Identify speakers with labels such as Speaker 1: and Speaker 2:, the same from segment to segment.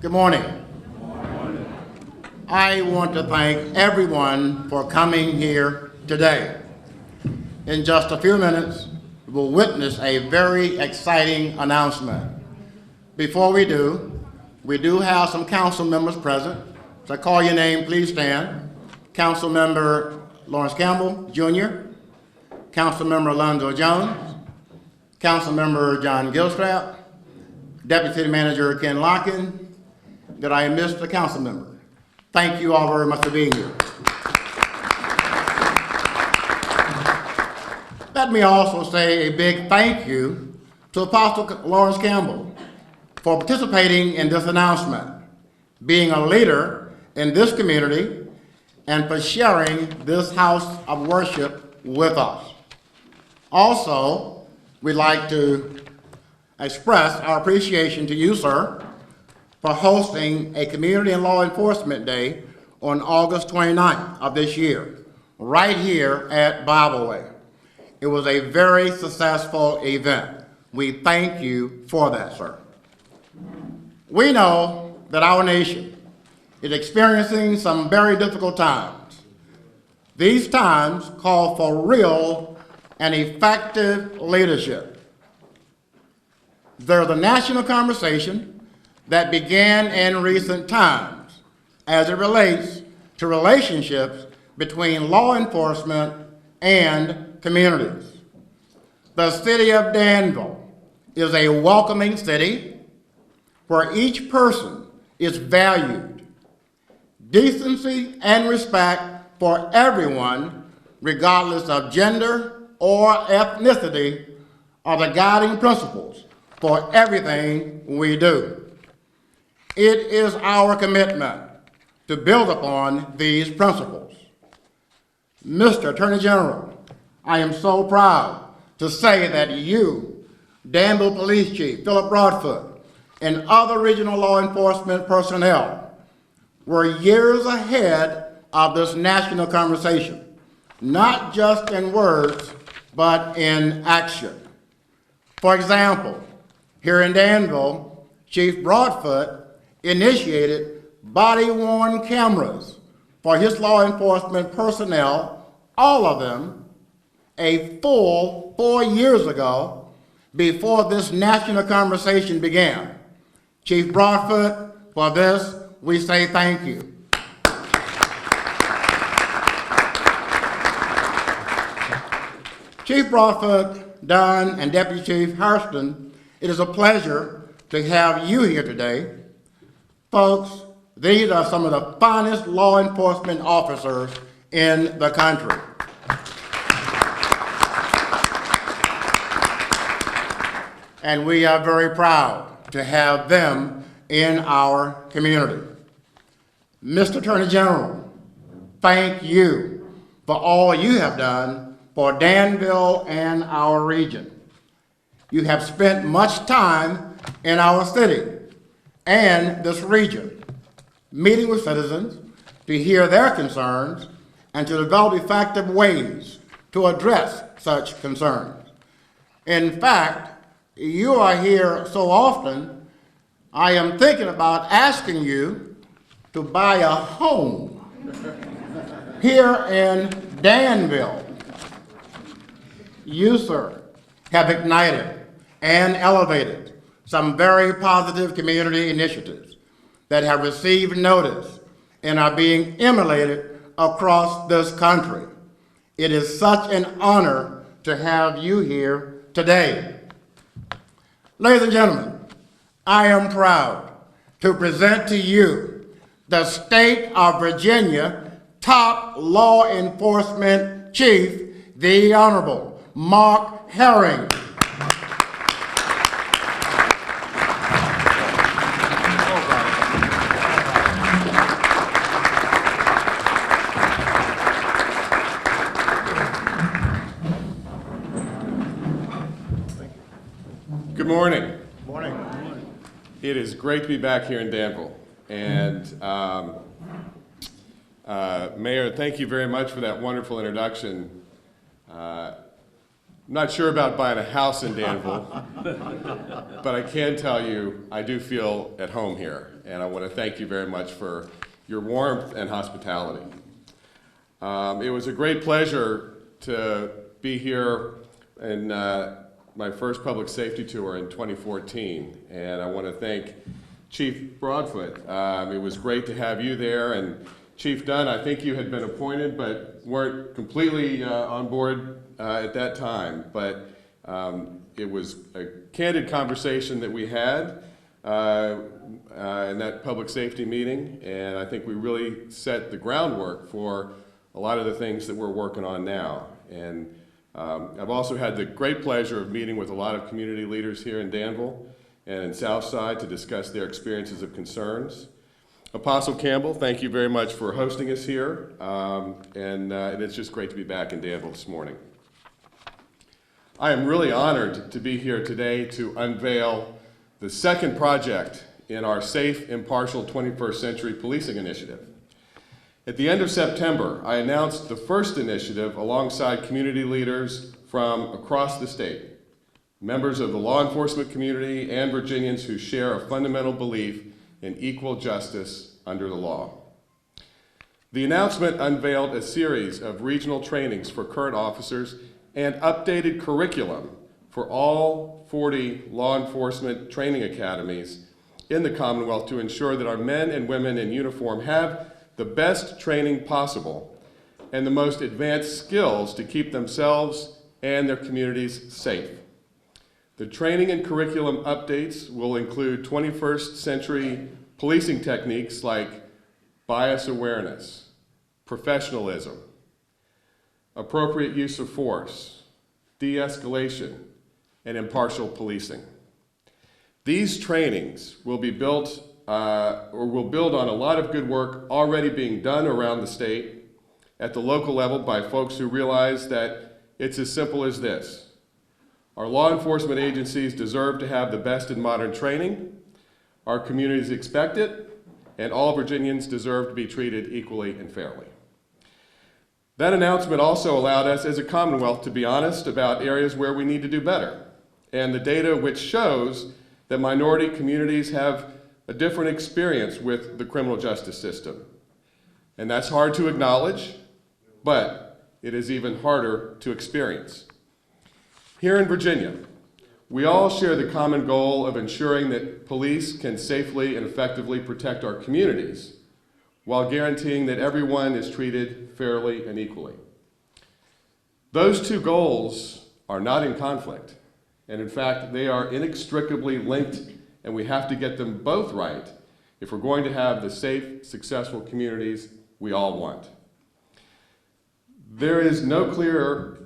Speaker 1: Good morning. I want to thank everyone for coming here today. In just a few minutes, we'll witness a very exciting announcement. Before we do have some council members present. So I call your name, please stand. Council Member Lawrence Campbell, Jr., Council Member Alonzo Jones, Council Member John Gilstrap, Deputy City Manager Ken Locken. Did I miss the council member? Thank you all very much for being here. Let me also say a big thank you to Apostle Lawrence Campbell for participating in this announcement, being a leader in this community, and for sharing this house of worship with us. Also, we'd like to express our appreciation to you, sir, for hosting a Community and Law Enforcement Day on August 29th of this year, right here at Bible Way. It was a very successful event. We thank you for that, sir. We know that our nation is experiencing some very difficult times. These times call for real and effective leadership. There's a national conversation that began in recent times as it relates to relationships between law enforcement and communities. The city of Danville is a welcoming city where each person is valued. Decency and respect for everyone, regardless of gender or ethnicity, are the guiding principles for everything we do. It is our commitment to build upon these principles. Mr. Attorney General, I am so proud to say that you, Danville Police Chief Philip Broadfoot, and other regional law enforcement personnel were years ahead of this national conversation, not just in words, but in action. For example, here in Danville, Chief Broadfoot initiated body-worn cameras for his law enforcement personnel, all of them, a full 4 years ago before this national conversation began. Chief Broadfoot, for this, we say thank you. Chief Broadfoot, Dunn, and Deputy Chief Hurston, it is a pleasure to have you here today. Folks, these are some of the finest law enforcement officers in the country. And we are very proud to have them in our community. Mr. Attorney General, thank you for all you have done for Danville and our region. You have spent much time in our city and this region, meeting with citizens to hear their concerns and to develop effective ways to address such concerns. In fact, you are here so often, I am thinking about asking you to buy a home here in Danville. You, sir, have ignited and elevated some very positive community initiatives that have received notice and are being emulated across this country. It is such an honor to have you here today. Ladies and gentlemen, I am proud to present to you the State of Virginia top law enforcement chief, the Honorable Mark Herring.
Speaker 2: Good morning.
Speaker 1: Morning.
Speaker 2: It is great to be back here in Danville. And Mayor, thank you very much for that wonderful introduction. I'm not sure about buying a house in Danville, but I can tell you I do feel at home here, and I want to thank you very much for your warmth and hospitality. It was a great pleasure to be here in my first public safety tour in 2014, and I want to thank Chief Broadfoot. It was great to have you there, and Chief Dunn, I think you had been appointed but weren't completely on board at that time, but it was a candid conversation that we had in that public safety meeting, and I think we really set the groundwork for a lot of the things that we're working on now. And I've also had the great pleasure of meeting with a lot of community leaders here in Danville and in Southside to discuss their experiences of concerns. Apostle Campbell, thank you very much for hosting us here, and it's just great to be back in Danville this morning. I am really honored to be here today to unveil the second project in our Safe, Impartial 21st Century Policing Initiative. At the end of September, I announced the first initiative alongside community leaders from across the state, members of the law enforcement community and Virginians who share a fundamental belief in equal justice under the law. The announcement unveiled a series of regional trainings for current officers and updated curriculum for all 40 law enforcement training academies in the Commonwealth to ensure that our men and women in uniform have the best training possible and the most advanced skills to keep themselves and their communities safe. The training and curriculum updates will include 21st century policing techniques like bias awareness, professionalism, appropriate use of force, de-escalation, and impartial policing. These trainings will be built will build on a lot of good work already being done around the state at the local level by folks who realize that it's as simple as this. Our law enforcement agencies deserve to have the best in modern training, our communities expect it, and all Virginians deserve to be treated equally and fairly. That announcement also allowed us as a Commonwealth to be honest about areas where we need to do better, and the data which shows that minority communities have a different experience with the criminal justice system. And that's hard to acknowledge, but it is even harder to experience. Here in Virginia, we all share the common goal of ensuring that police can safely and effectively protect our communities while guaranteeing that everyone is treated fairly and equally. Those two goals are not in conflict, and in fact, they are inextricably linked, and we have to get them both right if we're going to have the safe, successful communities we all want. This is no clearer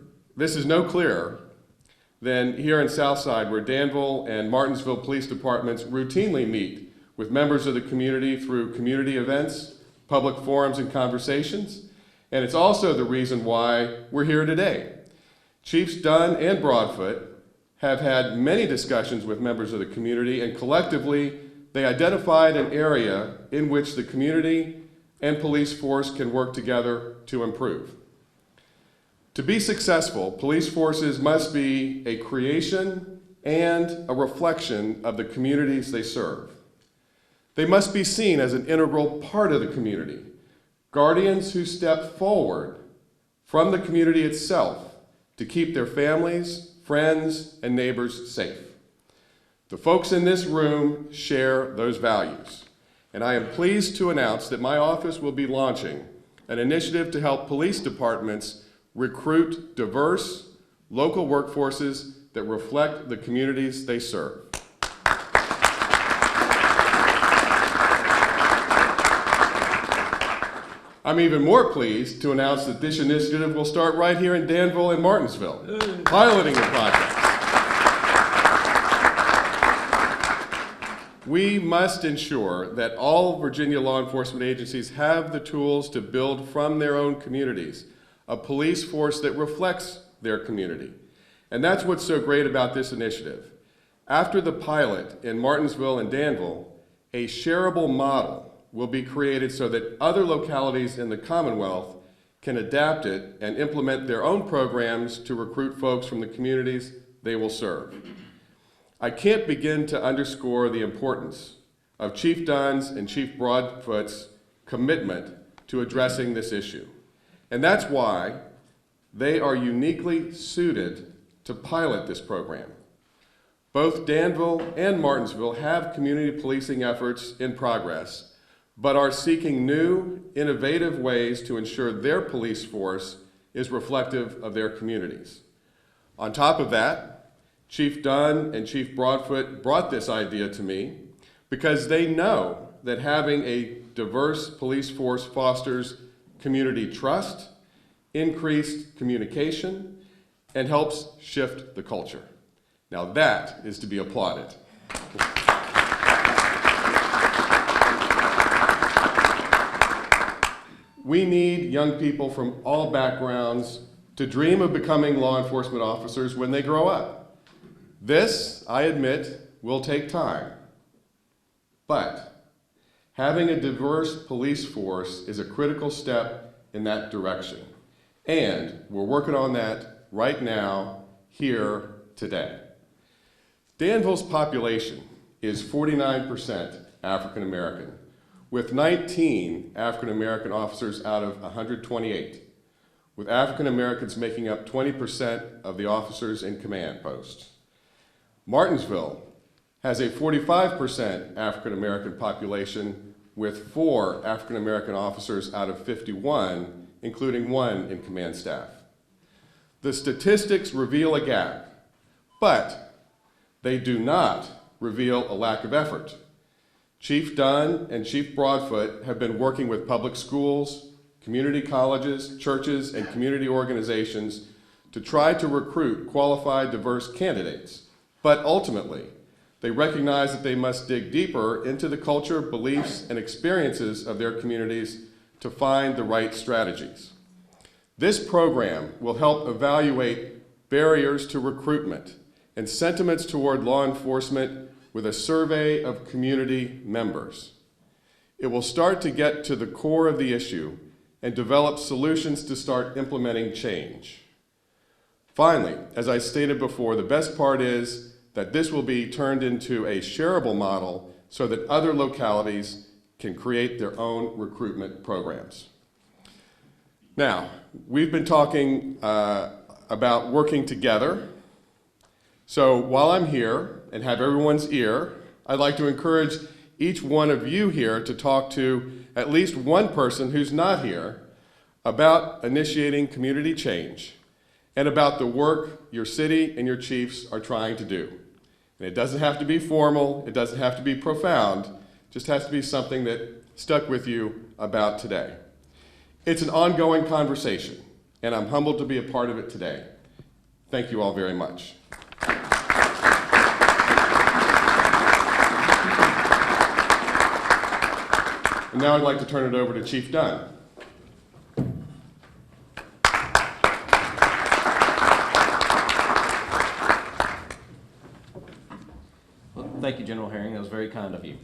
Speaker 2: than here in Southside, where Danville and Martinsville police departments routinely meet with members of the community through community events, public forums, and conversations. And it's also the reason why we're here today. Chiefs Dunn and Broadfoot have had many discussions with members of the community, and collectively, they identified an area in which the community and police force can work together to improve. To be successful, police forces must be a creation and a reflection of the communities they serve. They must be seen as an integral part of the community, guardians who step forward from the community itself to keep their families, friends, and neighbors safe. The folks in this room share those values, and I am pleased to announce that my office will be launching an initiative to help police departments recruit diverse local workforces that reflect the communities they serve. I'm even more pleased to announce that this initiative will start right here in Danville and Martinsville, piloting the project. We must ensure that all Virginia law enforcement agencies have the tools to build from their own communities a police force that reflects their community. And that's what's so great about this initiative. After the pilot in Martinsville and Danville, a shareable model will be created so that other localities in the Commonwealth can adapt it and implement their own programs to recruit folks from the communities they will serve. I can't begin to underscore the importance of Chief Dunn's and Chief Broadfoot's commitment to addressing this issue. And that's why they are uniquely suited to pilot this program. Both Danville and Martinsville have community policing efforts in progress, but are seeking new, innovative ways to ensure their police force is reflective of their communities. On top of that, Chief Dunn and Chief Broadfoot brought this idea to me because they know that having a diverse police force fosters community trust, increased communication, and helps shift the culture. Now that is to be applauded. We need young people from all backgrounds to dream of becoming law enforcement officers when they grow up. This, I admit, will take time. But having a diverse police force is a critical step in that direction. And we're working on that right now, here, today. Danville's population is 49% African American, with 19 African American officers out of 128, with African Americans making up 20% of the officers in command posts. Martinsville has a 45% African American population with 4 African American officers out of 51, including 1 in command staff. The statistics reveal a gap, but they do not reveal a lack of effort. Chief Dunn and Chief Broadfoot have been working with public schools, community colleges, churches, and community organizations to try to recruit qualified, diverse candidates. But ultimately, they recognize that they must dig deeper into the culture, beliefs, and experiences of their communities to find the right strategies. This program will help evaluate barriers to recruitment and sentiments toward law enforcement with a survey of community members. It will start to get to the core of the issue and develop solutions to start implementing change. Finally, as I stated before, the best part is that this will be turned into a shareable model so that other localities can create their own recruitment programs. Now, we've been talking about working together. So while I'm here and have everyone's ear, I'd like to encourage each one of you here to talk to at least one person who's not here about initiating community change and about the work your city and your chiefs are trying to do. And it doesn't have to be formal, it doesn't have to be profound, it just has to be something that stuck with you about today. It's an ongoing conversation, and I'm humbled to be a part of it today. Thank you all very much. And now I'd like to turn it over to Chief Dunn.
Speaker 3: Well, thank you, General Herring. That was very kind of you.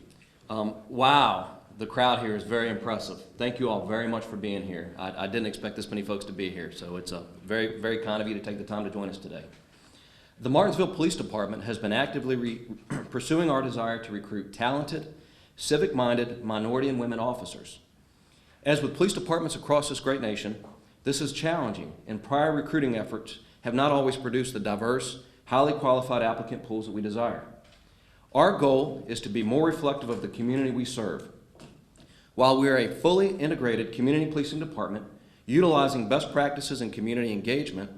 Speaker 3: Wow, the crowd here is very impressive. Thank you all very much for being here. I didn't expect this many folks to be here, so it's very, very kind of you to take the time to join us today. The Martinsville Police Department has been actively pursuing our desire to recruit talented, civic-minded minority and women officers. As with police departments across this great nation, this is challenging, and prior recruiting efforts have not always produced the diverse, highly qualified applicant pools that we desire. Our goal is to be more reflective of the community we serve. While we are a fully integrated community policing department, utilizing best practices in community engagement,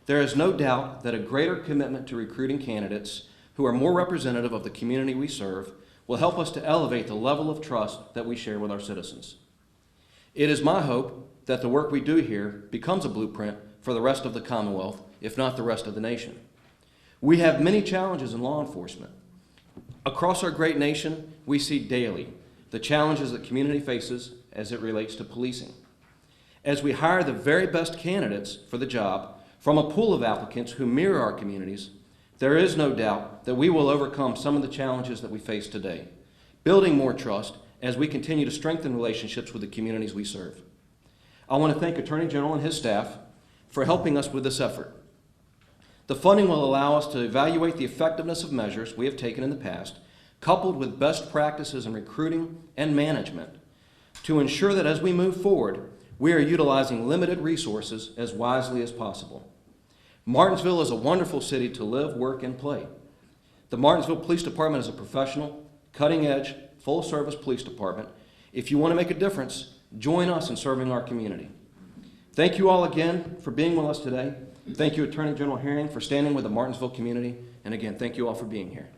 Speaker 3: there is no doubt that a greater commitment to recruiting candidates who are more representative of the community we serve will help us to elevate the level of trust that we share with our citizens. It is my hope that the work we do here becomes a blueprint for the rest of the Commonwealth, if not the rest of the nation. We have many challenges in law enforcement. Across our great nation, we see daily the challenges that community faces as it relates to policing. As we hire the very best candidates for the job from a pool of applicants who mirror our communities, there is no doubt that we will overcome some of the challenges that we face today, building more trust as we continue to strengthen relationships with the communities we serve. I want to thank Attorney General and his staff for helping us with this effort. The funding will allow us to evaluate the effectiveness of measures we have taken in the past, coupled with best practices in recruiting and management, to ensure that as we move forward, we are utilizing limited resources as wisely as possible. Martinsville is a wonderful city to live, work, and play. The Martinsville Police Department is a professional, cutting-edge, full-service police department. If you want to make a difference, join us in serving our community. Thank you all again for being with us today. Thank you, Attorney General Herring, for standing with the Martinsville community. And again, thank you all for being here.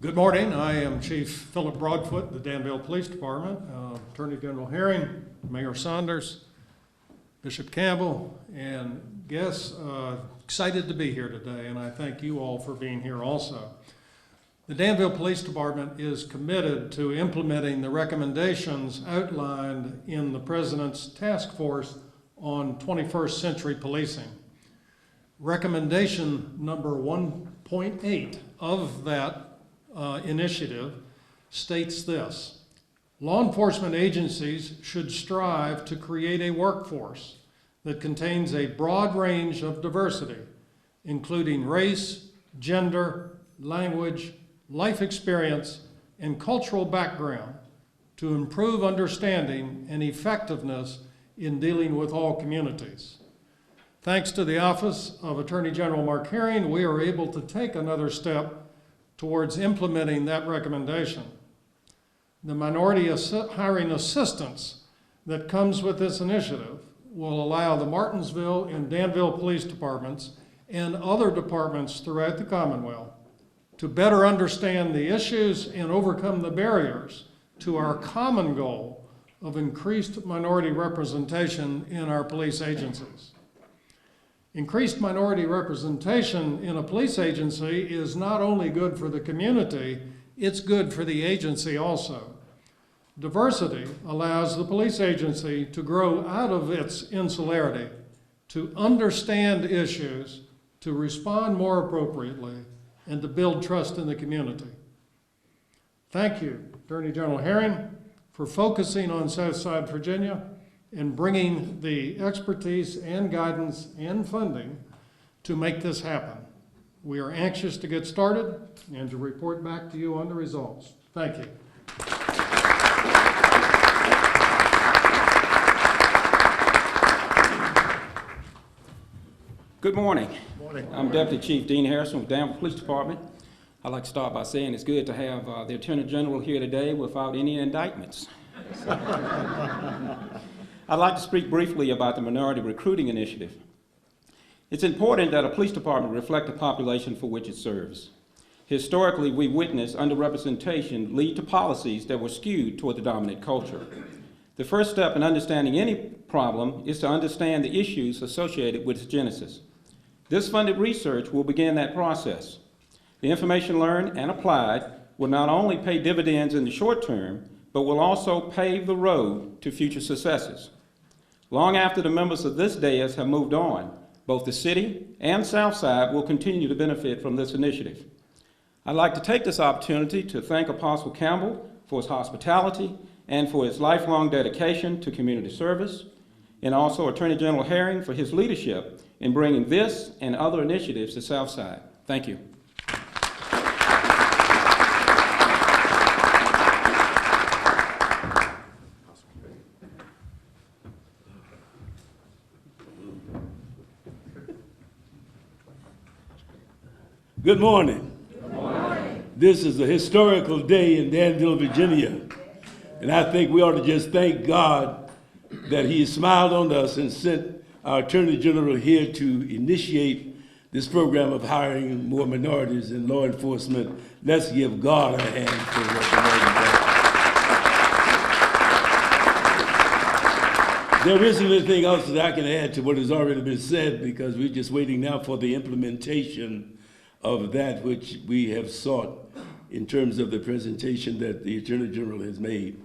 Speaker 4: Good morning. I am Chief Philip Broadfoot, the Danville Police Department. Attorney General Herring, Mayor Saunders, Bishop Campbell, and guests, excited to be here today, and I thank you all for being here also. The Danville Police Department is committed to implementing the recommendations outlined in the President's Task Force on 21st Century Policing. Recommendation number 1.8 of that initiative states this: law enforcement agencies should strive to create a workforce that contains a broad range of diversity, including race, gender, language, life experience, and cultural background, to improve understanding and effectiveness in dealing with all communities. Thanks to the Office of Attorney General Mark Herring, we are able to take another step towards implementing that recommendation. The minority hiring assistance that comes with this initiative will allow the Martinsville and Danville Police Departments and other departments throughout the Commonwealth to better understand the issues and overcome the barriers to our common goal of increased minority representation in our police agencies. Increased minority representation in a police agency is not only good for the community, it's good for the agency also. Diversity allows the police agency to grow out of its insularity, to understand issues, to respond more appropriately, and to build trust in the community. Thank you, Attorney General Herring, for focusing on Southside Virginia and bringing the expertise and guidance and funding to make this happen. We are anxious to get started and to report back to you on the results. Thank you.
Speaker 5: Good morning.
Speaker 1: Morning.
Speaker 5: I'm Deputy Chief Dean Harrison with Danville Police Department. I'd like to start by saying it's good to have the Attorney General here today without any indictments. I'd like to speak briefly about the Minority Recruiting Initiative. It's important that a police department reflect the population for which it serves. Historically, we witnessed underrepresentation lead to policies that were skewed toward the dominant culture. The first step in understanding any problem is to understand the issues associated with its genesis. This funded research will begin that process. The information learned and applied will not only pay dividends in the short term, but will also pave the road to future successes. Long after the members of this dais have moved on, both the city and Southside will continue to benefit from this initiative. I'd like to take this opportunity to thank Apostle Campbell for his hospitality and for his lifelong dedication to community service, and also Attorney General Herring for his leadership in bringing this and other initiatives to Southside. Thank you.
Speaker 6: Good morning. Good morning. This is a historical day in Danville, Virginia. And I think we ought to just thank God that He smiled on us and sent our Attorney General here to initiate this program of hiring more minorities in law enforcement. Let's give God a hand for recommending that. There isn't anything else that I can add to what has already been said, because we're just waiting now for the implementation of that which we have sought in terms of the presentation that the Attorney General has made.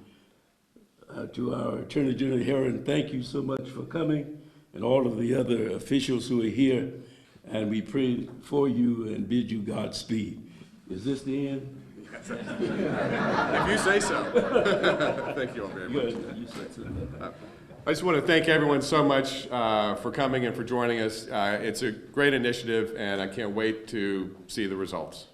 Speaker 6: To our Attorney General Herring, thank you so much for coming, and all of the other officials who are here. and we pray for you and bid you Godspeed. Is this the end?
Speaker 2: If you say so. Thank you all very much.
Speaker 6: Good. You said so.
Speaker 2: I just want to thank everyone so much for coming and for joining us. It's a great initiative, and I can't wait to see the results.